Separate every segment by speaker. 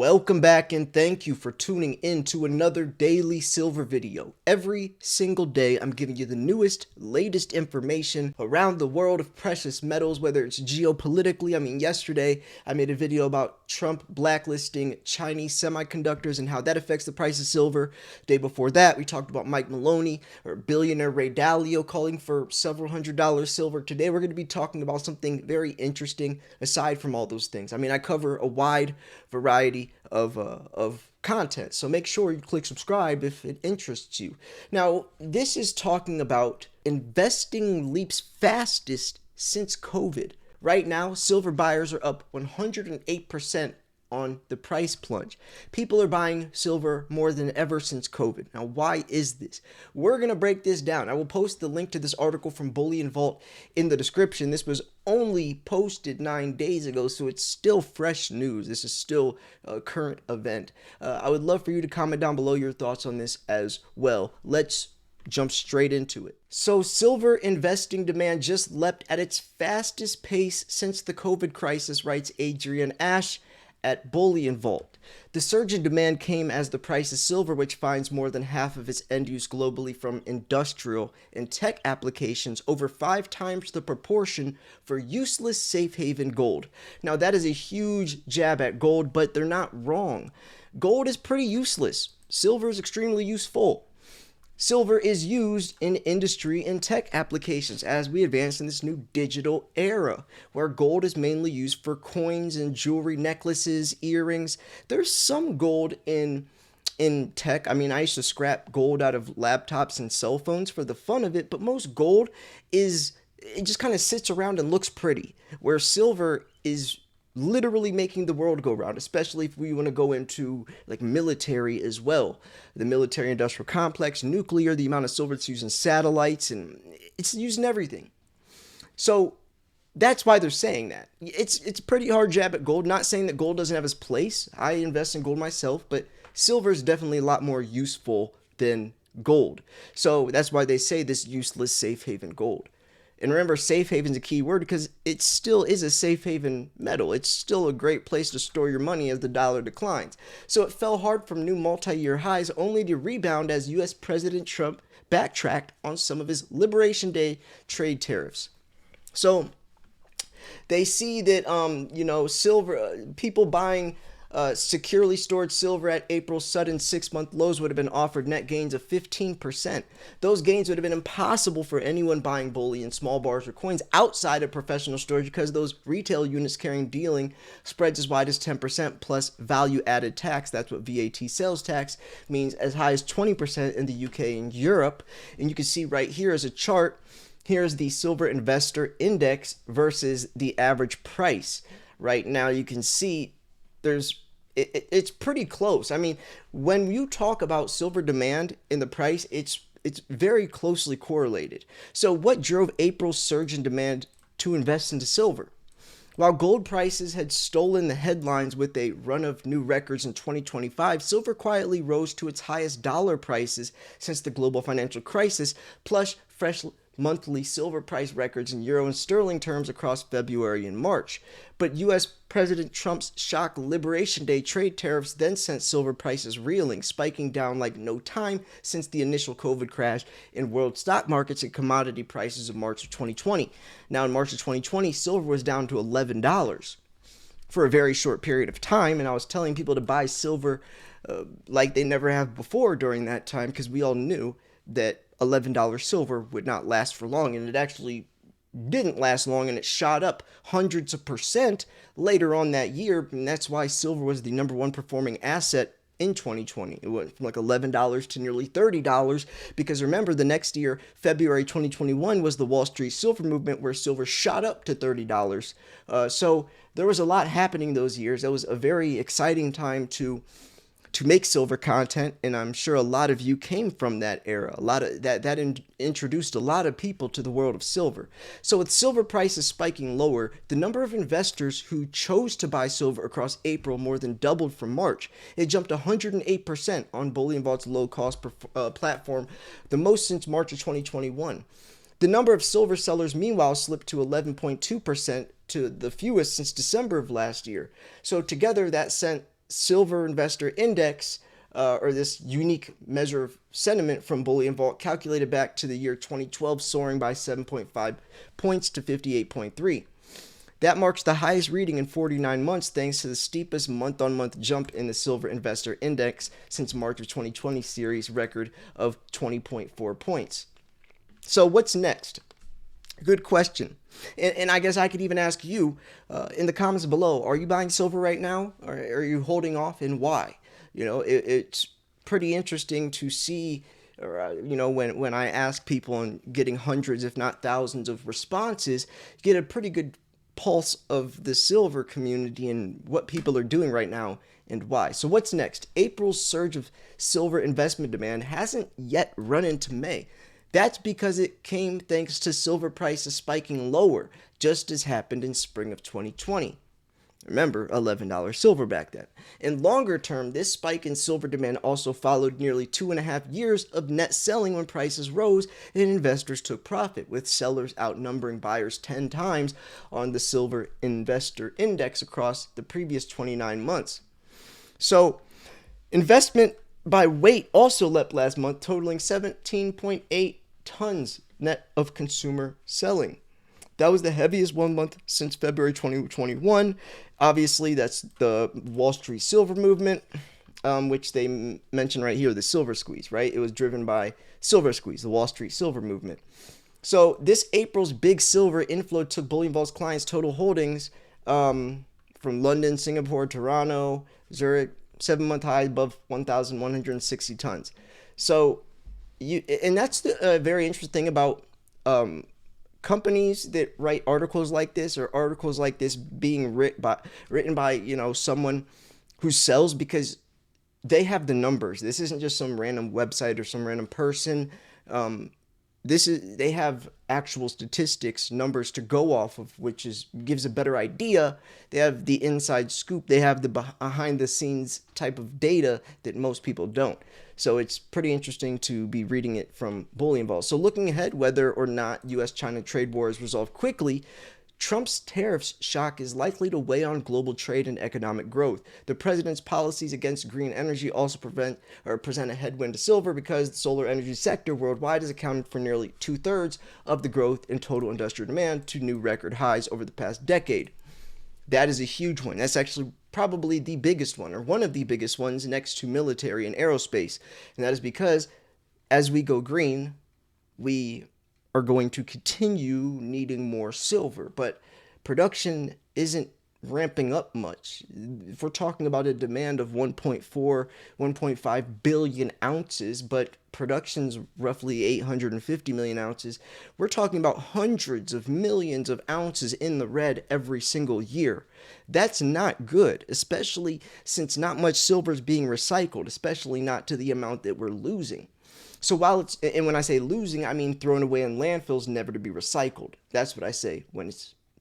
Speaker 1: Welcome back and thank you for tuning in to another daily silver video. Every single day I'm giving you the newest, latest information around the world of precious metals, whether it's geopolitically. Yesterday I made a video about Trump blacklisting Chinese semiconductors and how that affects the price of silver. The day before that we talked about Mike Maloney or billionaire Ray Dalio calling for several $100 silver. Today we're going to be talking about something very interesting aside from all those things. I cover a wide variety of content, so make sure you click subscribe if it interests you. Now, this is talking about investing leaps fastest since COVID. Right now, silver buyers are up 108% on the price plunge. People are buying silver more than ever since COVID. Now, why is this? We're going to break this down. I will post the link to this article from Bullion Vault in the description. This was only posted 9 days ago, so it's still fresh news. This is still a current event. I would love for you to comment down below your thoughts on this as well. Let's jump straight into it. So silver investing demand just leapt at its fastest pace since the COVID crisis, writes Adrian Ash at Bullion Vault. The surge in demand came as the price of silver, which finds more than half of its end use globally from industrial and tech applications, over 5 times the proportion for useless safe haven gold. Now that is a huge jab at gold, but they're not wrong. Gold is pretty useless. Silver is extremely useful. Silver is used in industry and tech applications as we advance in this new digital era, where gold is mainly used for coins and jewelry, necklaces, earrings. There's some gold in tech. I used to scrap gold out of laptops and cell phones for the fun of it, but most gold it just kind of sits around and looks pretty, where silver is literally making the world go round, especially if we want to go into like military as well. The military industrial complex, nuclear, the amount of silver it's used in satellites, and it's used in everything. So that's why they're saying that. It's a pretty hard jab at gold. Not saying that gold doesn't have its place. I invest in gold myself, but silver is definitely a lot more useful than gold. So that's why they say this useless safe haven gold. And remember, safe haven is a key word because it still is a safe haven metal. It's still a great place to store your money as the dollar declines. So it fell hard from new multi-year highs, only to rebound as U.S. President Trump backtracked on some of his Liberation Day trade tariffs. So they see that, silver, people buying securely stored silver at April's sudden 6-month lows would have been offered net gains of 15%. Those gains would have been impossible for anyone buying bullion, small bars, or coins outside of professional storage because those retail units carrying dealing spreads as wide as 10% plus value added tax. That's what VAT sales tax means, as high as 20% in the UK and Europe. And you can see right here as a chart, here's the silver investor index versus the average price. Right now you can see it's pretty close. When you talk about silver demand in the price, it's very closely correlated. So what drove April's surge in demand to invest into silver? While gold prices had stolen the headlines with a run of new records in 2025, silver quietly rose to its highest dollar prices since the global financial crisis, plus fresh monthly silver price records in euro and sterling terms across February and March. But U.S. President Trump's shock Liberation Day trade tariffs then sent silver prices reeling, spiking down like no time since the initial COVID crash in world stock markets and commodity prices of March of 2020. Now, in March of 2020, silver was down to $11 for a very short period of time, and I was telling people to buy silver like they never have before during that time because we all knew that $11 silver would not last for long, and it actually didn't last long, and it shot up hundreds of percent later on that year, and that's why silver was the #1 performing asset in 2020. It went from like $11 to nearly $30 because remember, the next year, February 2021, was the Wall Street silver movement where silver shot up to $30. So there was a lot happening those years. That was a very exciting time to make silver content, and I'm sure a lot of you came from that era. A lot of that introduced a lot of people to the world of silver. So with silver prices spiking lower, the number of investors who chose to buy silver across April more than doubled from March. It jumped 108% on Bullion Vault's low-cost platform, the most since March of 2021. The number of silver sellers, meanwhile, slipped to 11.2%, to the fewest since December of last year. So together, that sent silver investor index, or this unique measure of sentiment from Bullion Vault, calculated back to the year 2012, soaring by 7.5 points to 58.3. That marks the highest reading in 49 months, thanks to the steepest month-on-month jump in the Silver Investor Index since March of 2020 series record of 20.4 points. So what's next? Good question. And I guess I could even ask you in the comments below, are you buying silver right now? Or are you holding off, and why? It's pretty interesting to see, when I ask people and getting hundreds, if not thousands of responses, get a pretty good pulse of the silver community and what people are doing right now and why. So what's next? April's surge of silver investment demand hasn't yet run into May. That's because it came thanks to silver prices spiking lower, just as happened in spring of 2020. Remember, $11 silver back then. In longer term, this spike in silver demand also followed nearly 2.5 years of net selling when prices rose and investors took profit, with sellers outnumbering buyers 10 times on the Silver Investor Index across the previous 29 months. So, investment by weight also leapt last month, totaling 17.8 tons net of consumer selling. That was the heaviest 1 month since February 2021. Obviously, that's the Wall Street silver movement, which they mention right here, the silver squeeze, right? It was driven by silver squeeze, the Wall Street silver movement. So this April's big silver inflow took Bullion Vault's clients' total holdings from London, Singapore, Toronto, Zurich, 7-month high above 1,160 tons. So, and that's the very interesting thing about companies that write articles like this, or articles like this being written by someone who sells, because they have the numbers. This isn't just some random website or some random person. They have actual statistics, numbers to go off of, which gives a better idea. They have the inside scoop. They have the behind the scenes type of data that most people don't. So it's pretty interesting to be reading it from Bullion Vault. So looking ahead, whether or not U.S.-China trade war is resolved quickly, Trump's tariffs shock is likely to weigh on global trade and economic growth. The president's policies against green energy also present a headwind to silver, because the solar energy sector worldwide has accounted for nearly 2/3 of the growth in total industrial demand to new record highs over the past decade. That is a huge one. That's actually probably the biggest one, or one of the biggest ones, next to military and aerospace. And that is because as we go green, we are going to continue needing more silver, but production isn't ramping up much. If we're talking about a demand of 1.4, 1.5 billion ounces, but production's roughly 850 million ounces, we're talking about hundreds of millions of ounces in the red every single year. That's not good, especially since not much silver is being recycled, especially not to the amount that we're losing. So and when I say losing, I mean thrown away in landfills, never to be recycled. That's what I say when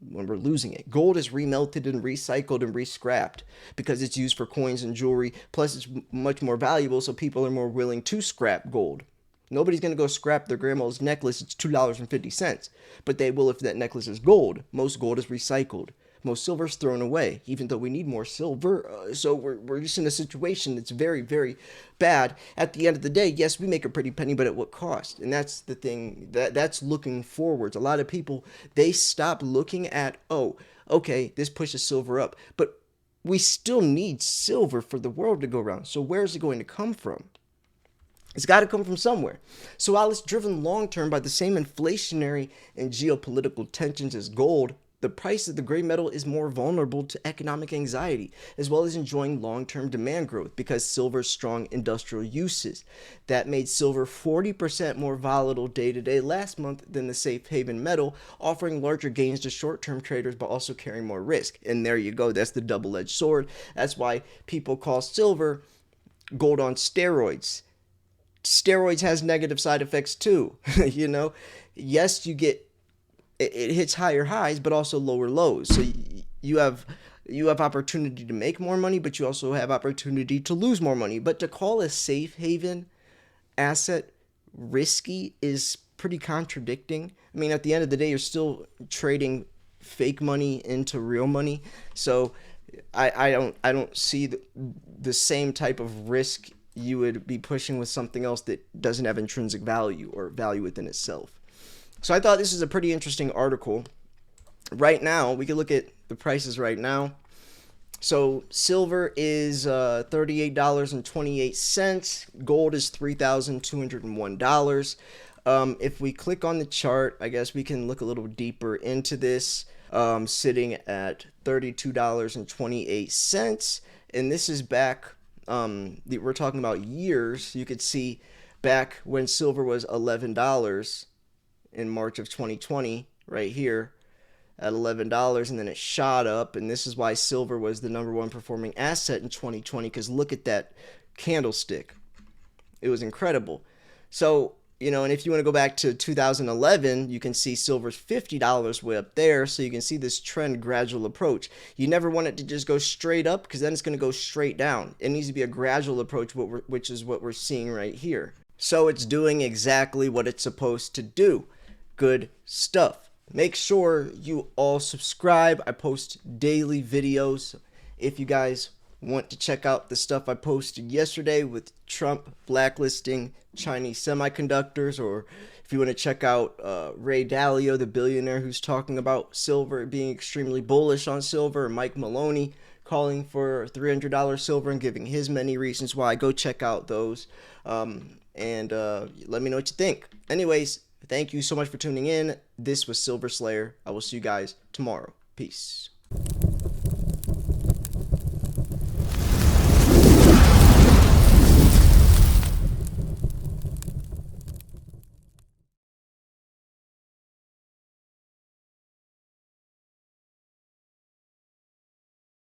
Speaker 1: we're losing it. Gold is remelted and recycled and re-scrapped because it's used for coins and jewelry. Plus, it's much more valuable, so people are more willing to scrap gold. Nobody's going to go scrap their grandma's necklace. It's $2.50. But they will if that necklace is gold. Most gold is recycled. Most silver is thrown away, even though we need more silver. So we're just in a situation that's very, very bad. At the end of the day, yes, we make a pretty penny, but at what cost? And that's the thing, that's looking forwards. A lot of people, they stop looking at, oh, okay, this pushes silver up, but we still need silver for the world to go around. So where's it going to come from? It's got to come from somewhere. So while it's driven long-term by the same inflationary and geopolitical tensions as gold, the price of the gray metal is more vulnerable to economic anxiety, as well as enjoying long-term demand growth because silver's strong industrial uses. That made silver 40% more volatile day-to-day last month than the safe haven metal, offering larger gains to short-term traders but also carrying more risk. And there you go. That's the double-edged sword. That's why people call silver gold on steroids. Steroids has negative side effects too. Yes, it hits higher highs, but also lower lows. So you have opportunity to make more money, but you also have opportunity to lose more money. But to call a safe haven asset risky is pretty contradicting. I mean, at the end of the day, you're still trading fake money into real money. So I don't see the same type of risk you would be pushing with something else that doesn't have intrinsic value or value within itself. So I thought this is a pretty interesting article. Right now, we can look at the prices right now. So silver is $38.28. Gold is $3,201. If we click on the chart, I guess we can look a little deeper into this. Sitting at $32.28, and this is back. We're talking about years. You could see back when silver was $11 in March of 2020, right here at $11, and then it shot up, and this is why silver was the number one performing asset in 2020, because look at that candlestick. It was incredible. So, and if you want to go back to 2011, you can see silver's $50 way up there, so you can see this trend gradual approach. You never want it to just go straight up, because then it's going to go straight down. It needs to be a gradual approach, which is what we're seeing right here. So it's doing exactly what it's supposed to do. Good stuff. Make sure you all subscribe. I post daily videos. If you guys want to check out the stuff I posted yesterday with Trump blacklisting Chinese semiconductors, or if you want to check out Ray Dalio, the billionaire who's talking about silver, being extremely bullish on silver, or Mike Maloney calling for $300 silver and giving his many reasons why, go check out those. And let me know what you think. Anyways, thank you so much for tuning in. This was Silver Slayer. I will see you guys tomorrow. Peace.